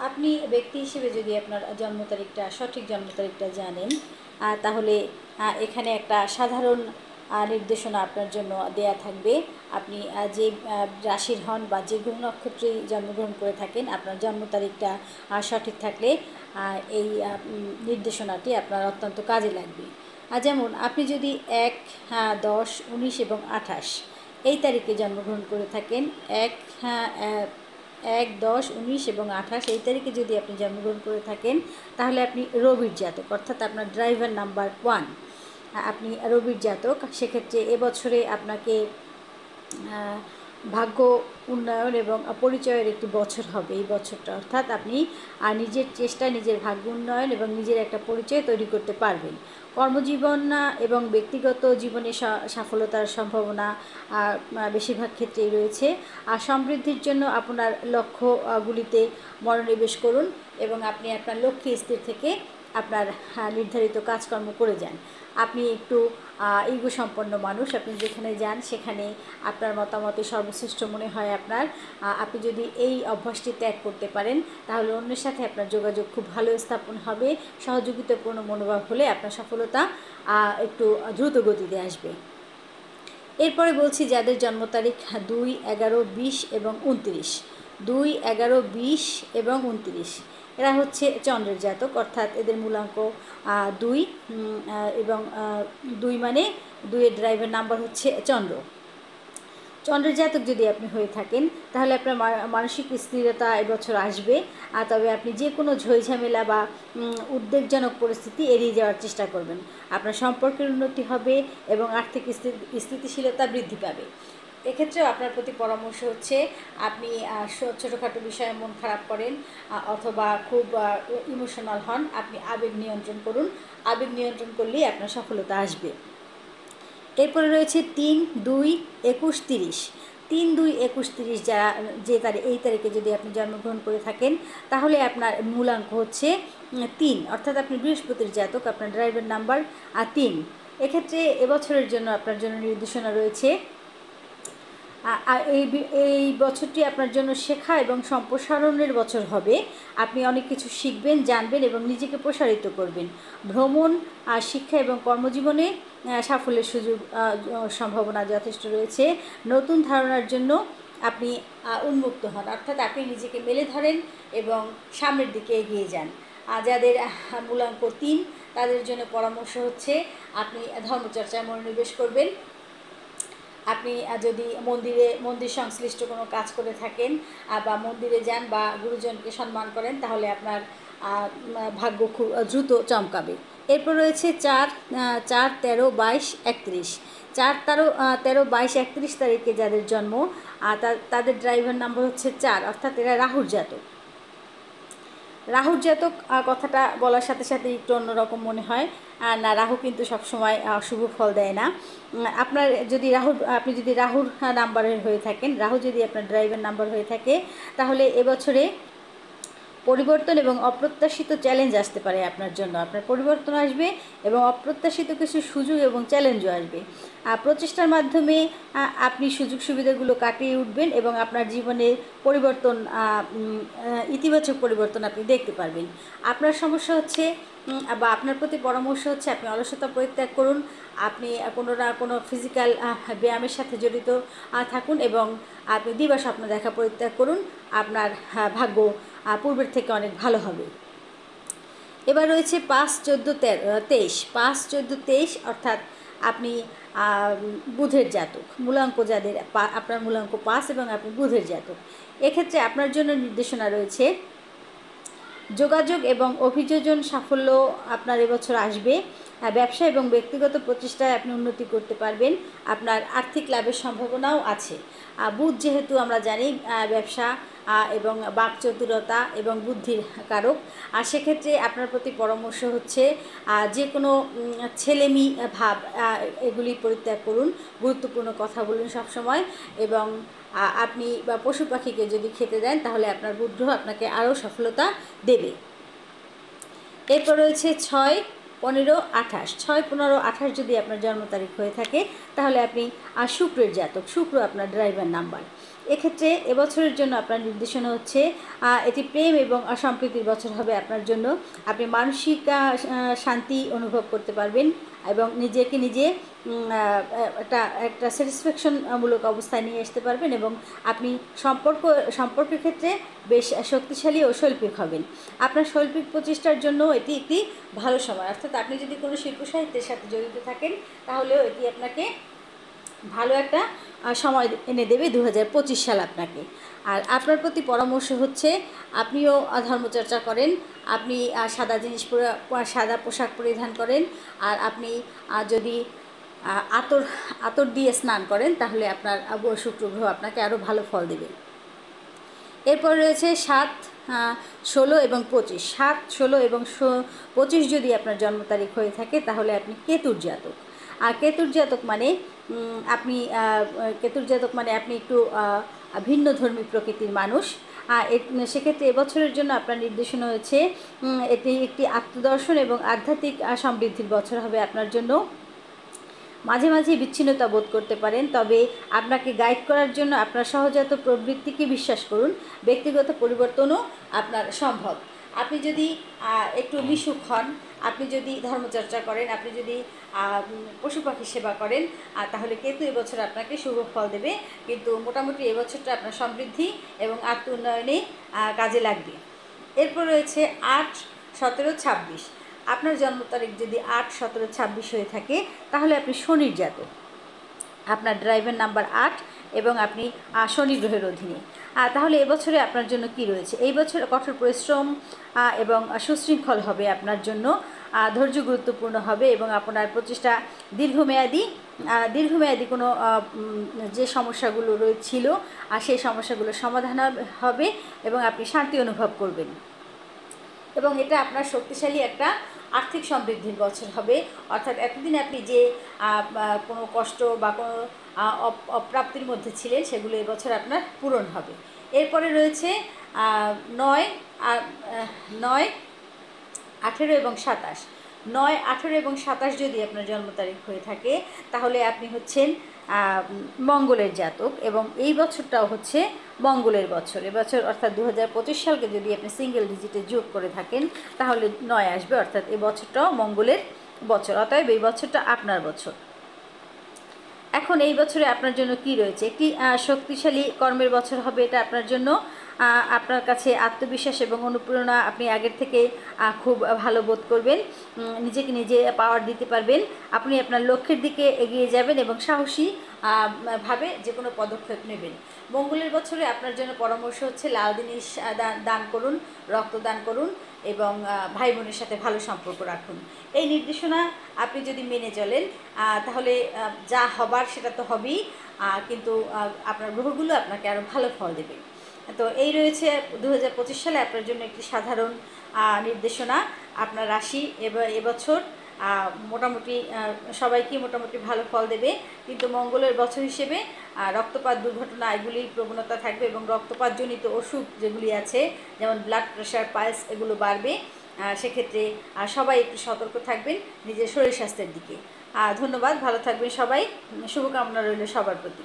আপনি ব্যক্তি হিসেবে যদি আপনার জন্ম তারিখটা সঠিক জন্ম তারিখটা জানেন, তাহলে এখানে একটা সাধারণ নির্দেশনা আপনার জন্য দেয়া থাকবে। আপনি যে রাশির হন বা যে গ্রহ নক্ষত্রে জন্মগ্রহণ করে থাকেন, আপনার জন্ম তারিখটা সঠিক থাকলে এই নির্দেশনাটি আপনার অত্যন্ত কাজে লাগবে। যেমন আপনি যদি 1, 10, 19 এবং 28 এই তারিখে জন্মগ্রহণ করে থাকেন, 1, 10, 19 এবং 28 এই তারিখে যদি আপনি জন্মগ্রহণ করে থাকেন, তাহলে আপনি রবির জাতক, অর্থাৎ আপনার ড্রাইভার নাম্বার 1, আপনি রবির জাতক। সেক্ষেত্রে এবছরে আপনাকে ভাগ্য উন্নয়ন এবং পরিচয়ের একটি বছর হবে এই বছরটা, অর্থাৎ আপনি নিজের চেষ্টায় নিজের ভাগ্য উন্নয়ন এবং নিজের একটা পরিচয় তৈরি করতে পারবেন। কর্মজীবন এবং ব্যক্তিগত জীবনে সফলতার সম্ভাবনা বেশিরভাগ ক্ষেত্রেই রয়েছে। আর সমৃদ্ধির জন্য আপনার লক্ষ্যগুলিতে মনোনিবেশ করুন এবং আপনি আপনার লক্ষ্যে স্থির থেকে আপনার নির্ধারিত কাজকর্ম করে যান। আপনি একটু ইগো সম্পন্ন মানুষ, আপনি যেখানে যান সেখানে আপনার মতামতে সর্বশ্রেষ্ঠ মনে হয় আপনার। আপনি যদি এই অভ্যাসটি ত্যাগ করতে পারেন, তাহলে অন্যের সাথে আপনার যোগাযোগ খুব ভালো স্থাপন হবে। সহযোগিতাপূর্ণ মনোভাব হলে আপনার সফলতা একটু দ্রুত গতিতে আসবে। এরপরে বলছি যাদের জন্ম তারিখ 2, 11, 20 এবং 29, 2, 11, 20 এবং 29, এরা হচ্ছে চন্দ্রের জাতক, অর্থাৎ এদের মূলাঙ্ক 2 এবং 2 মানে 2-এর ড্রাইভার নাম্বার হচ্ছে চন্দ্র। চন্দ্রের জাতক যদি আপনি হয়ে থাকেন, তাহলে আপনার মানসিক স্থিরতা এবছর আসবে। তবে আপনি যে কোনো ঝইঝামেলা বা উদ্বেগজনক পরিস্থিতি এড়িয়ে যাওয়ার চেষ্টা করবেন। আপনার সম্পর্কের উন্নতি হবে এবং আর্থিক স্থিতিশীলতা বৃদ্ধি পাবে। এক্ষেত্রেও আপনার প্রতি পরামর্শ হচ্ছে আপনি ছোটোখাটো বিষয়ে মন খারাপ করেন অথবা খুব ইমোশনাল হন, আপনি আবেগ নিয়ন্ত্রণ করুন। আবেগ নিয়ন্ত্রণ করলেই আপনার সফলতা আসবে। এরপরে রয়েছে 3, 2, 21, 30, 3, 2, 21, 30 যারা এই তারিখে যদি আপনি জন্মগ্রহণ করে থাকেন, তাহলে আপনার মূলাঙ্ক হচ্ছে 3, অর্থাৎ আপনি বৃহস্পতির জাতক, আপনার ড্রাইভার নাম্বার 3। এক্ষেত্রে এবছরের জন্য আপনার জন্য নির্দেশনা রয়েছে এই বছরটি আপনার জন্য শেখা এবং সম্প্রসারণের বছর হবে। আপনি অনেক কিছু শিখবেন, জানবেন এবং নিজেকে প্রসারিত করবেন। ভ্রমণ, শিক্ষা এবং কর্মজীবনে সাফল্যের সুযোগ সম্ভাবনা যথেষ্ট রয়েছে। নতুন ধারণার জন্য আপনি উন্মুক্ত হন, অর্থাৎ আপনি নিজেকে মেলে ধরেন এবং সামনের দিকে এগিয়ে যান। যাদের মূলাঙ্ক 3, তাদের জন্য পরামর্শ হচ্ছে আপনি ধর্মচর্চায় মনোনিবেশ করবেন। আপনি যদি মন্দির সংশ্লিষ্ট কোনো কাজ করে থাকেন বা মন্দিরে যান বা গুরুজনকে সম্মান করেন, তাহলে আপনার ভাগ্য খুব দ্রুত চমকাবে। এরপর রয়েছে 4, 13, 22, 31, 4, 13, 22, 31 তারিখে যাদের জন্ম, তাদের ড্রাইভার নাম্বার হচ্ছে 4, অর্থাৎ এরা রাহুর জাতক। রাহুর জাতক কথাটা বলার সাথে সাথে একটু অন্যরকম মনে হয় না, রাহু কিন্তু সবসময় শুভ ফল দেয় না। আপনি যদি রাহুর নাম্বারের হয়ে থাকেন, রাহু যদি আপনার ড্রাইভার নাম্বার হয়ে থাকে, তাহলে এবছরে পরিবর্তন এবং অপ্রত্যাশিত চ্যালেঞ্জ আসতে পারে আপনার জন্য। আপনার পরিবর্তন আসবে এবং অপ্রত্যাশিত কিছু সুযোগ এবং চ্যালেঞ্জও আসবে। প্রচেষ্টার মাধ্যমে আপনি সুযোগ সুবিধাগুলো কাটিয়ে উঠবেন এবং আপনার জীবনে পরিবর্তন, ইতিবাচক পরিবর্তন আপনি দেখতে পারবেন। আপনার সমস্যা হচ্ছে বা আপনার প্রতি পরামর্শ হচ্ছে আপনি অলসতা পরিত্যাগ করুন। আপনি কোনো না কোনো ফিজিক্যাল ব্যায়ামের সাথে জড়িত থাকুন এবং আপনি দিবা স্বপ্ন দেখা পরিত্যাগ করুন। আপনার ভাগ্য পূর্বের থেকে অনেক ভালো হবে। এবার রয়েছে 5, 14, 23, 5, 14, 23, অর্থাৎ আপনি বুধের জাতক। মূলাঙ্ক যাদের, আপনার মূলাঙ্ক 5 এবং আপনি বুধের জাতক। এক্ষেত্রে আপনার জন্য নির্দেশনা রয়েছে যোগাযোগ এবং অভিযোজন সাফল্য আপনার এবছর আসবে। ব্যবসা এবং ব্যক্তিগত প্রচেষ্টায় আপনি উন্নতি করতে পারবেন। আপনার আর্থিক লাভের সম্ভাবনাও আছে। বুধ যেহেতু আমরা জানি ব্যবসা এবং বাকচতুরতা এবং বুদ্ধির কারক, আর সেক্ষেত্রে আপনার প্রতি পরামর্শ হচ্ছে যে কোনো ছেলেমি ভাব এগুলি পরিত্যাগ করুন। গুরুত্বপূর্ণ কথা বলুন সবসময় এবং আপনি বা পশু পাখিকে যদি খেতে দেন, তাহলে আপনার বুদ্ধ আপনাকে আরও সফলতা দেবে। এরপর রয়েছে 6, 15, 28, 6, 15, 28 যদি আপনার জন্ম তারিখ হয়ে থাকে, তাহলে আপনি শুক্রের জাতক। শুক্র আপনার ড্রাইভার নাম্বার। এক্ষেত্রে এবছরের জন্য আপনার নির্দেশনা হচ্ছে এটি প্রেম এবং সম্প্রীতির বছর হবে আপনার জন্য। আপনি মানসিক শান্তি অনুভব করতে পারবেন এবং নিজেকে নিজে একটা স্যাটিসফ্যাকশনমূলক অবস্থায় নিয়ে আসতে পারবেন এবং আপনি সম্পর্কের ক্ষেত্রে বেশ শক্তিশালী ও শৈল্পিক হবেন। আপনার শৈল্পিক প্রচেষ্টার জন্য এটি একটি ভালো সময়, অর্থাৎ আপনি যদি কোনো শিল্প সাহিত্যের সাথে জড়িত থাকেন তাহলেও এটি আপনাকে ভালো একটা সময় এনে দেবে 2025 সাল আপনাকে। আর আপনার প্রতি পরামর্শ হচ্ছে আপনিও ধর্মচর্চা করেন, আপনি সাদা সাদা পোশাক পরিধান করেন, আর আপনি যদি আতর দিয়ে স্নান করেন তাহলে আপনার শুক্র গ্রহ আপনাকে আরও ভালো ফল দেবে। এরপর রয়েছে 7, 16 এবং 25। 7, 16 এবং 25 যদি আপনার জন্ম তারিখ হয়ে থাকে তাহলে আপনি কেতুর জাতক। আর কেতুর জাতক মানে আপনি একটু ভিন্ন ধর্মী প্রকৃতির মানুষ। সেক্ষেত্রে এবছরের জন্য আপনার নির্দেশনা হয়েছে এটি একটি আত্মদর্শন এবং আধ্যাত্মিক সমৃদ্ধির বছর হবে আপনার জন্য। মাঝে মাঝে বিচ্ছিন্নতা বোধ করতে পারেন, তবে আপনাকে গাইড করার জন্য আপনার সহজাত প্রবৃত্তিকে বিশ্বাস করুন। ব্যক্তিগত পরিবর্তনও আপনার সম্ভব। আপনি যদি একটু মিশুক হন, আপনি যদি ধর্মচর্চা করেন, আপনি যদি পশু পাখি সেবা করেন তাহলে কেতু এবছর আপনাকে শুভ ফল দেবে। কিন্তু মোটামুটি এবছরটা আপনার সমৃদ্ধি এবং আত্ম উন্নয়নে কাজে লাগবে। এরপর রয়েছে 8, 17, 26। আপনার জন্ম তারিখ যদি 8, 17, 26 হয়ে থাকে তাহলে আপনি শনির জাতক। আপনার ড্রাইভের নাম্বার 8 এবং আপনি শনি গ্রহের অধীনে। তাহলে এবছরে আপনার জন্য কি রয়েছে? এই বছর কঠোর পরিশ্রম এবং সুশৃঙ্খল হবে আপনার জন্য। ধৈর্য গুরুত্বপূর্ণ হবে এবং আপনার প্রচেষ্টা দীর্ঘমেয়াদী কোনো যে সমস্যাগুলো রয়েছিল সেই সমস্যাগুলোর সমাধান হবে এবং আপনি শান্তি অনুভব করবেন। এবং এটা আপনার শক্তিশালী একটা আর্থিক সমৃদ্ধির বছর হবে, অর্থাৎ এতদিন আপনি যে কোনো কষ্ট বা কোনো অপ্রাপ্তির মধ্যে ছিলেন সেগুলো এবছর আপনার পূরণ হবে। এরপরে রয়েছে 9, 18 এবং 27। 9, 18 এবং 27 যদি আপনার জন্ম তারিখ হয়ে থাকে তাহলে আপনি হচ্ছেন মঙ্গলের জাতক এবং এই বছরটাও হচ্ছে মঙ্গলের বছর। এবছর অর্থাৎ 2025 সালকে যদি আপনি সিঙ্গেল ডিজিটে যোগ করে থাকেন তাহলে 9 আসবে, অর্থাৎ এই বছরটাও মঙ্গলের বছর, অতএব এই বছরটা আপনার বছর। এখন এই বছরে আপনার জন্য কি রয়েছে? একটি শক্তিশালী কর্মের বছর হবে এটা আপনার জন্য। আপনার কাছে আত্মবিশ্বাস এবং অনুপ্রেরণা আপনি আগের থেকে খুব ভালো বোধ করবেন, নিজেকে নিজে পাওয়ার দিতে পারবেন। আপনি আপনার লক্ষ্যের দিকে এগিয়ে যাবেন এবং সাহসী ভাবে যে কোনো পদক্ষেপ নেবেন। মঙ্গলের বছরে আপনার জন্য পরামর্শ হচ্ছে লাল জিনিস দান করুন, রক্তদান করুন এবং ভাই বোনের সাথে ভালো সম্পর্ক রাখুন। এই নির্দেশনা আপনি যদি মেনে চলেন তাহলে যা হবার সেটা তো হবেই, কিন্তু আপনার গ্রহগুলো আপনাকে আরও ভালো ফল দেবে। তো এই রয়েছে 2025 সালে আপনার জন্য একটি সাধারণ নির্দেশনা। আপনার রাশি এবছর মোটামুটি সবাইকে মোটামুটি ভালো ফল দেবে, কিন্তু মঙ্গলের বছর হিসেবে রক্তপাত, দুর্ঘটনা এগুলির প্রবণতা থাকবে এবং রক্তপাতজনিত অসুখ যেগুলি আছে যেমন ব্লাড প্রেশার, পালস এগুলো বাড়বে। সেক্ষেত্রে সবাই একটু সতর্ক থাকবেন নিজের শরীর স্বাস্থ্যের দিকে। ধন্যবাদ, ভালো থাকবেন সবাই, শুভকামনা রইল সবার প্রতি।